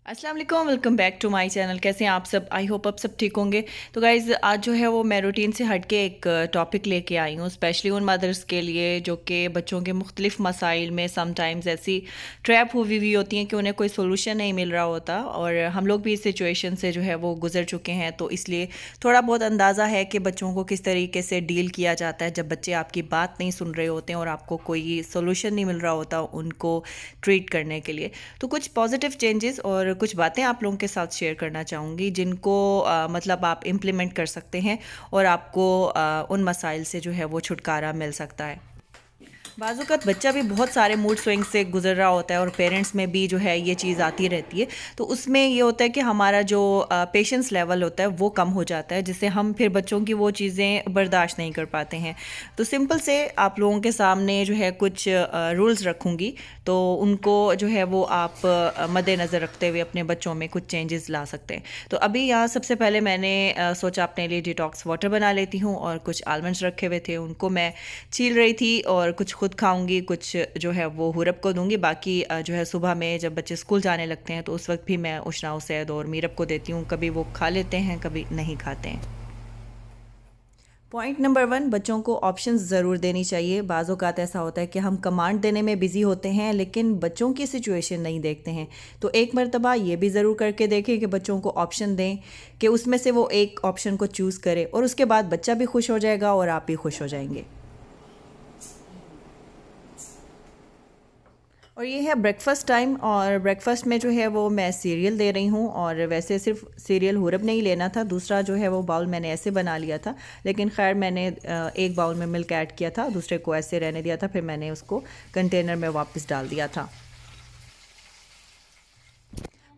अस्सलाम वालेकुम, welcome back to my channel. कैसे हैं आप सब? आई होप आप सब ठीक होंगे। तो गाइज़, आज जो है वो मैं रूटीन से हट के एक टॉपिक लेके आई हूँ, स्पेशली उन मदर्स के लिए जो कि बच्चों के मुख्तलिफ मसाइल में समटाइम्स ऐसी ट्रैप हुई हुई होती हैं कि उन्हें कोई सोल्यूशन नहीं मिल रहा होता। और हम लोग भी इस सिचुएशन से जो है वो गुजर चुके हैं, तो इसलिए थोड़ा बहुत अंदाज़ा है कि बच्चों को किस तरीके से डील किया जाता है जब बच्चे आपकी बात नहीं सुन रहे होते हैं और आपको कोई सोल्यूशन नहीं मिल रहा होता उनको ट्रीट करने के लिए। तो कुछ पॉजिटिव चेंजेस और कुछ बातें आप लोगों के साथ शेयर करना चाहूँगी जिनको मतलब आप इम्प्लीमेंट कर सकते हैं और आपको उन मसाइल से जो है वो छुटकारा मिल सकता है। बाज़ात बच्चा भी बहुत सारे मूड स्विंग से गुजर रहा होता है और पेरेंट्स में भी जो है ये चीज़ आती रहती है। तो उसमें ये होता है कि हमारा जो पेशेंस लेवल होता है वो कम हो जाता है, जिससे हम फिर बच्चों की वो चीज़ें बर्दाश्त नहीं कर पाते हैं। तो सिंपल से आप लोगों के सामने जो है कुछ रूल्स रखूँगी, तो उनको जो है वो आप मद्देनज़र रखते हुए अपने बच्चों में कुछ चेंजेस ला सकते हैं। तो अभी यहाँ सबसे पहले मैंने सोचा अपने लिए डिटॉक्स वाटर बना लेती हूँ, और कुछ आलमंड्स रखे हुए थे उनको मैं छील रही थी और कुछ खुद खाऊंगी, कुछ जो है वो हुरब को दूंगी। बाकी जो है सुबह में जब बच्चे स्कूल जाने लगते हैं तो उस वक्त भी मैं उशना उसैद और मीरब को देती हूँ। कभी वो खा लेते हैं, कभी नहीं खाते हैं। पॉइंट नंबर 1, बच्चों को ऑप्शंस ज़रूर देनी चाहिए। बाज़ औक़ात ऐसा होता है कि हम कमांड देने में बिज़ी होते हैं लेकिन बच्चों की सिचुएशन नहीं देखते हैं। तो एक मरतबा ये भी ज़रूर करके देखें कि बच्चों को ऑप्शन दें कि उसमें से वो एक ऑप्शन को चूज़ करे, और उसके बाद बच्चा भी खुश हो जाएगा और आप भी खुश हो जाएंगे। और ये है ब्रेकफास्ट टाइम, और ब्रेकफास्ट में जो है वो मैं सीरियल दे रही हूँ। और वैसे सिर्फ सीरियल हुरब नहीं लेना था, दूसरा जो है वो बाउल मैंने ऐसे बना लिया था, लेकिन खैर मैंने एक बाउल में मिल्क ऐड किया था, दूसरे को ऐसे रहने दिया था, फिर मैंने उसको कंटेनर में वापस डाल दिया था।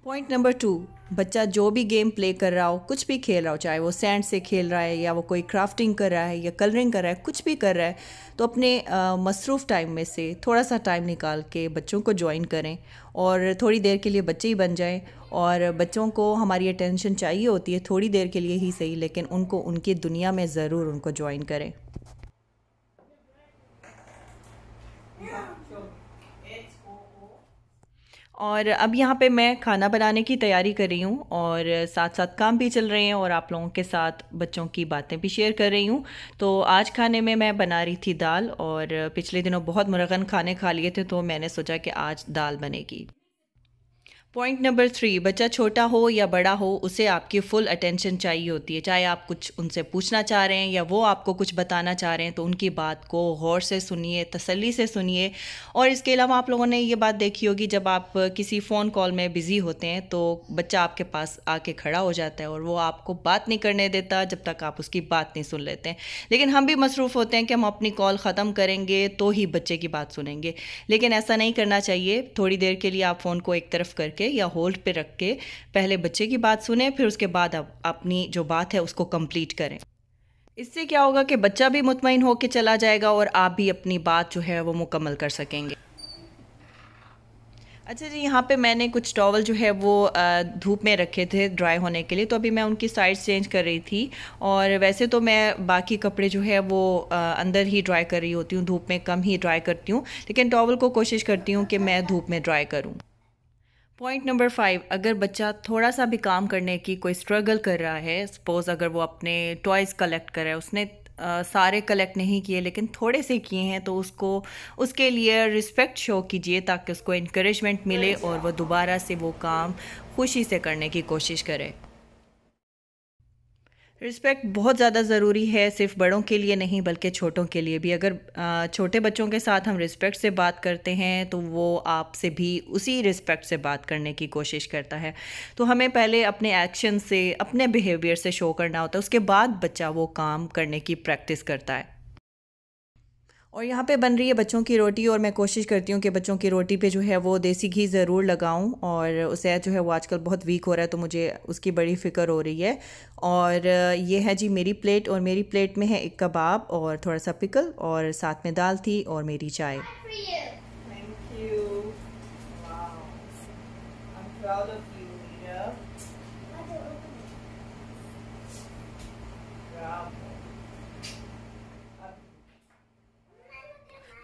पॉइंट नंबर 2, बच्चा जो भी गेम प्ले कर रहा हो, कुछ भी खेल रहा हो, चाहे वो सैंड से खेल रहा है या वो कोई क्राफ्टिंग कर रहा है या कलरिंग कर रहा है, कुछ भी कर रहा है, तो अपने मसरूफ़ टाइम में से थोड़ा सा टाइम निकाल के बच्चों को ज्वाइन करें और थोड़ी देर के लिए बच्चे ही बन जाएं। और बच्चों को हमारी अटेंशन चाहिए होती है, थोड़ी देर के लिए ही सही, लेकिन उनको उनकी दुनिया में ज़रूर उनको ज्वाइन करें। और अब यहाँ पे मैं खाना बनाने की तैयारी कर रही हूँ और साथ साथ काम भी चल रहे हैं और आप लोगों के साथ बच्चों की बातें भी शेयर कर रही हूँ। तो आज खाने में मैं बना रही थी दाल, और पिछले दिनों बहुत मुरगन खाने खा लिए थे तो मैंने सोचा कि आज दाल बनेगी। पॉइंट नंबर 3, बच्चा छोटा हो या बड़ा हो, उसे आपकी फुल अटेंशन चाहिए होती है। चाहे आप कुछ उनसे पूछना चाह रहे हैं या वो आपको कुछ बताना चाह रहे हैं, तो उनकी बात को गौर से सुनिए, तसल्ली से सुनिए। और इसके अलावा आप लोगों ने ये बात देखी होगी, जब आप किसी फ़ोन कॉल में बिज़ी होते हैं तो बच्चा आपके पास आके खड़ा हो जाता है और वो आपको बात नहीं करने देता जब तक आप उसकी बात नहीं सुन लेते हैं। लेकिन हम भी मसरूफ़ होते हैं कि हम अपनी कॉल ख़त्म करेंगे तो ही बच्चे की बात सुनेंगे, लेकिन ऐसा नहीं करना चाहिए। थोड़ी देर के लिए आप फ़ोन को एक तरफ करके या होल्ड पे रख के पहले बच्चे की बात सुने, फिर उसके बाद आप अपनी जो बात है उसको कंप्लीट करें। इससे क्या होगा कि बच्चा भी मुतमईन होकर चला जाएगा और आप भी अपनी बात जो है वो मुकम्मल कर सकेंगे। अच्छा जी, यहाँ पे मैंने कुछ टॉवल जो है वो धूप में रखे थे ड्राई होने के लिए, तो अभी मैं उनकी साइड्स चेंज कर रही थी। और वैसे तो मैं बाकी कपड़े जो है वो अंदर ही ड्राई कर रही होती हूँ, धूप में कम ही ड्राई करती हूँ, लेकिन टॉवल को कोशिश करती हूँ कि मैं धूप में ड्राई करूँ। पॉइंट नंबर 5, अगर बच्चा थोड़ा सा भी काम करने की कोई स्ट्रगल कर रहा है, सपोज़ अगर वो अपने टॉयज़ कलेक्ट कर रहा है, उसने सारे कलेक्ट नहीं किए लेकिन थोड़े से किए हैं, तो उसको उसके लिए रिस्पेक्ट शो कीजिए ताकि उसको इनकरेजमेंट मिले और वो दोबारा से वो काम खुशी से करने की कोशिश करे। रिस्पेक्ट बहुत ज़्यादा ज़रूरी है, सिर्फ बड़ों के लिए नहीं बल्कि छोटों के लिए भी। अगर छोटे बच्चों के साथ हम रिस्पेक्ट से बात करते हैं तो वो आपसे भी उसी रिस्पेक्ट से बात करने की कोशिश करता है। तो हमें पहले अपने एक्शन से, अपने बिहेवियर से शो करना होता है, उसके बाद बच्चा वो काम करने की प्रैक्टिस करता है। और यहाँ पे बन रही है बच्चों की रोटी, और मैं कोशिश करती हूँ कि बच्चों की रोटी पे जो है वो देसी घी ज़रूर लगाऊँ। और उसे जो है वो आजकल बहुत वीक हो रहा है, तो मुझे उसकी बड़ी फ़िक्र हो रही है। और ये है जी मेरी प्लेट, और मेरी प्लेट में है एक कबाब और थोड़ा सा पिकल, और साथ में दाल थी और मेरी चाय। Thank you. Wow, I am proud of you Meera.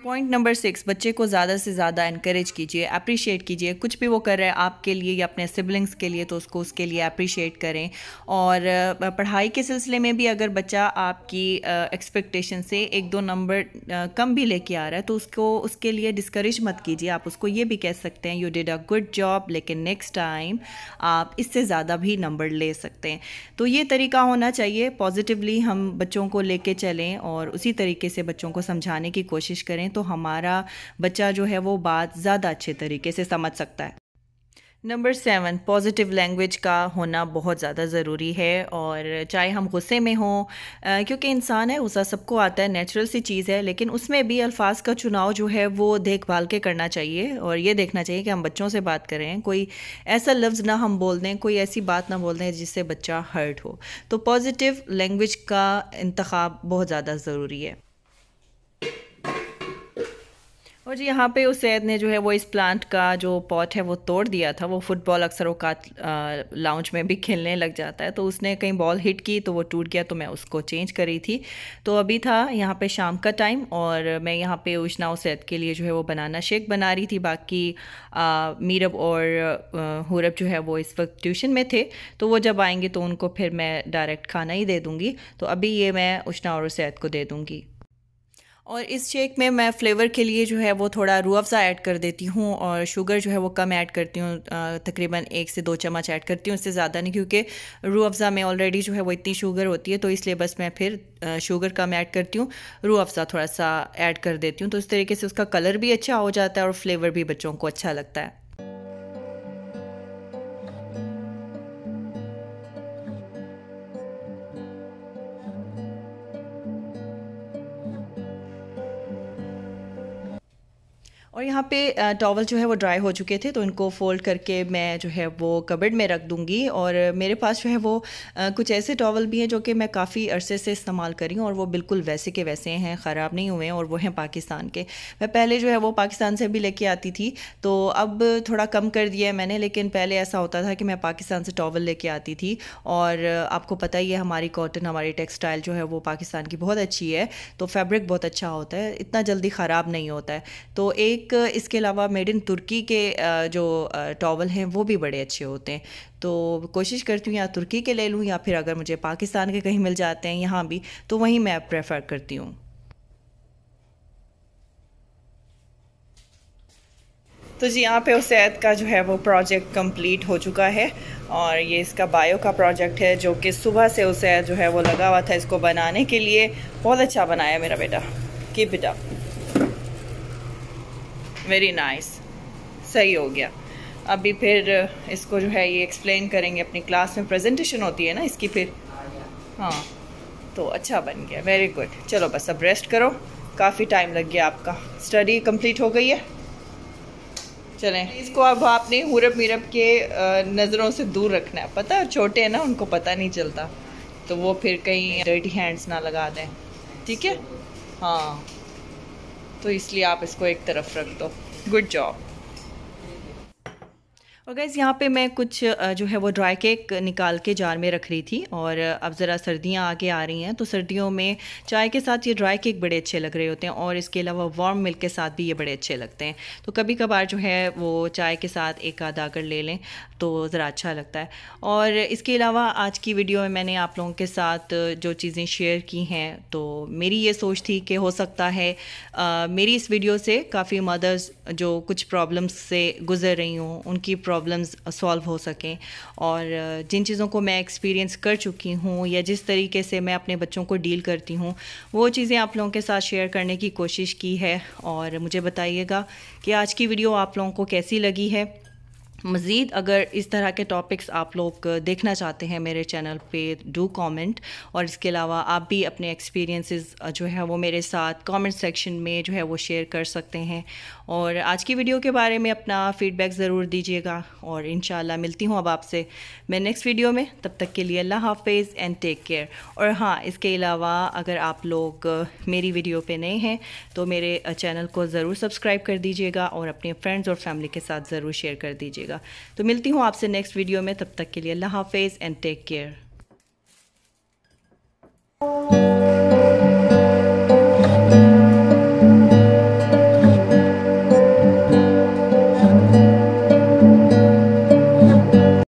Point number 6, बच्चे को ज़्यादा से ज़्यादा इनकरेज कीजिए, अप्रिशिएट कीजिए। कुछ भी वो कर रहा है आपके लिए या अपने सिबलिंग्स के लिए, तो उसको उसके लिए अप्रिशिएट करें। और पढ़ाई के सिलसिले में भी अगर बच्चा आपकी एक्सपेक्टेशन से 1-2 नंबर कम भी लेके आ रहा है तो उसको उसके लिए डिस्करेज मत कीजिए। आप उसको ये भी कह सकते हैं, you did a good job, लेकिन नेक्स्ट टाइम आप इससे ज़्यादा भी नंबर ले सकते हैं। तो ये तरीका होना चाहिए। पॉजिटिवली हम बच्चों को लेके चलें और उसी तरीके से बच्चों को समझाने की कोशिश करें, तो हमारा बच्चा जो है वो बात ज़्यादा अच्छे तरीके से समझ सकता है। नंबर 7, पॉजिटिव लैंग्वेज का होना बहुत ज़्यादा ज़रूरी है। और चाहे हम गुस्से में हों, क्योंकि इंसान है, गुस्सा सबको आता है, नेचुरल सी चीज़ है, लेकिन उसमें भी अल्फाज का चुनाव जो है वो देखभाल के करना चाहिए। और ये देखना चाहिए कि हम बच्चों से बात करें, कोई ऐसा लफ्ज़ ना हम बोल दें, कोई ऐसी बात ना बोल दें जिससे बच्चा हर्ट हो। तो पॉजिटिव लैंग्वेज का इंतखाब बहुत ज़्यादा ज़रूरी है। और जी यहाँ पे उसैद ने जो है वो इस प्लांट का जो पॉट है वो तोड़ दिया था। वो फुटबॉल अक्सर औकात लाउंज में भी खेलने लग जाता है, तो उसने कहीं बॉल हिट की तो वो टूट गया, तो मैं उसको चेंज करी थी। तो अभी था यहाँ पे शाम का टाइम और मैं यहाँ पे उशना उसैद के लिए जो है वो बनाना शेक बना रही थी। बाकी मीरब और हुरब जो है वो इस वक्त ट्यूशन में थे, तो वो जब आएंगे तो उनको फिर मैं डायरेक्ट खाना ही दे दूँगी। तो अभी ये मैं उशना और उसैद को दे दूँगी। और इस शेक में मैं फ्लेवर के लिए जो है वो थोड़ा रूह अफ़ज़ा ऐड कर देती हूँ और शुगर जो है वो कम ऐड करती हूँ, तकरीबन 1 से 2 चम्मच ऐड करती हूँ, इससे ज़्यादा नहीं, क्योंकि रूह अफ़ज़ा में ऑलरेडी जो है वो इतनी शुगर होती है, तो इसलिए बस मैं फिर शुगर कम ऐड करती हूँ, रूह अफ़ज़ा थोड़ा सा ऐड कर देती हूँ। तो इस तरीके से उसका कलर भी अच्छा हो जाता है और फ्लेवर भी बच्चों को अच्छा लगता है। और यहाँ पे टॉवल जो है वो ड्राई हो चुके थे, तो इनको फ़ोल्ड करके मैं जो है वो कबर्ड में रख दूँगी। और मेरे पास जो है वो कुछ ऐसे टॉवल भी हैं जो कि मैं काफ़ी अरसे से इस्तेमाल कर रही हूँ और वो बिल्कुल वैसे के वैसे हैं, ख़राब नहीं हुए हैं, और वो हैं पाकिस्तान के। मैं पहले जो है वो पाकिस्तान से भी लेके आती थी, तो अब थोड़ा कम कर दिया है मैंने, लेकिन पहले ऐसा होता था कि मैं पाकिस्तान से टॉवल लेके आती थी। और आपको पता ही है हमारी कॉटन, हमारी टेक्सटाइल जो है वो पाकिस्तान की बहुत अच्छी है, तो फैब्रिक बहुत अच्छा होता है, इतना जल्दी ख़राब नहीं होता है। तो एक इसके अलावा मेड इन तुर्की के जो टॉवल हैं वो भी बड़े अच्छे होते हैं, तो कोशिश करती हूँ या तुर्की के ले लूँ या फिर अगर मुझे पाकिस्तान के कहीं मिल जाते हैं यहाँ भी, तो वहीं मैं प्रेफर करती हूँ। तो जी यहाँ पे उसैद का जो है वो प्रोजेक्ट कंप्लीट हो चुका है और ये इसका बायो का प्रोजेक्ट है, जो कि सुबह से उसैद जो है वो लगा हुआ था इसको बनाने के लिए। बहुत अच्छा बनाया मेरा बेटा, keep it up, very nice, सही हो गया। अभी फिर इसको जो है ये एक्सप्लेन करेंगे, अपनी क्लास में प्रेजेंटेशन होती है ना इसकी फिर। हाँ, तो अच्छा बन गया, वेरी गुड। चलो बस अब रेस्ट करो, काफ़ी टाइम लग गया, आपका स्टडी कंप्लीट हो गई है। चलें, इसको अब आपने हुरब मीरब के नज़रों से दूर रखना है, पता है छोटे हैं ना, उनको पता नहीं चलता, तो वो फिर कहीं डर्टी हैंड्स ना लगा दें, ठीक है। हाँ, तो इसलिए आप इसको एक तरफ रख दो। Good job. और गाइस यहाँ पे मैं कुछ जो है वो ड्राई केक निकाल के जार में रख रही थी। और अब ज़रा सर्दियाँ आगे आ रही हैं, तो सर्दियों में चाय के साथ ये ड्राई केक बड़े अच्छे लग रहे होते हैं और इसके अलावा वार्म मिल्क के साथ भी ये बड़े अच्छे लगते हैं। तो कभी कभार जो है वो चाय के साथ एक आध आकर ले लें तो ज़रा अच्छा लगता है। और इसके अलावा आज की वीडियो में मैंने आप लोगों के साथ जो चीज़ें शेयर की हैं, तो मेरी ये सोच थी कि हो सकता है मेरी इस वीडियो से काफ़ी मदर्स जो कुछ प्रॉब्लम्स से गुज़र रही हूँ उनकी प्रॉब्लम्स सॉल्व हो सकें। और जिन चीज़ों को मैं एक्सपीरियंस कर चुकी हूँ या जिस तरीके से मैं अपने बच्चों को डील करती हूँ, वो चीज़ें आप लोगों के साथ शेयर करने की कोशिश की है। और मुझे बताइएगा कि आज की वीडियो आप लोगों को कैसी लगी है। मज़ीद अगर इस तरह के टॉपिक्स आप लोग देखना चाहते हैं मेरे चैनल पे, डू कमेंट। और इसके अलावा आप भी अपने एक्सपीरियंसेस जो है वो मेरे साथ कमेंट सेक्शन में जो है वो शेयर कर सकते हैं। और आज की वीडियो के बारे में अपना फ़ीडबैक ज़रूर दीजिएगा। और इंशाल्लाह मिलती हूँ अब आपसे मैं नेक्स्ट वीडियो में। तब तक के लिए अल्लाह हाफ़िज़ एंड टेक केयर। और हाँ, इसके अलावा अगर आप लोग मेरी वीडियो पे नए हैं तो मेरे चैनल को ज़रूर सब्सक्राइब कर दीजिएगा और अपने फ्रेंड्स और फैमिली के साथ ज़रूर शेयर कर दीजिएगा। तो मिलती हूँ आपसे नेक्स्ट वीडियो में, तब तक के लिए अल्लाह हाफ़िज़ एंड टेक केयर।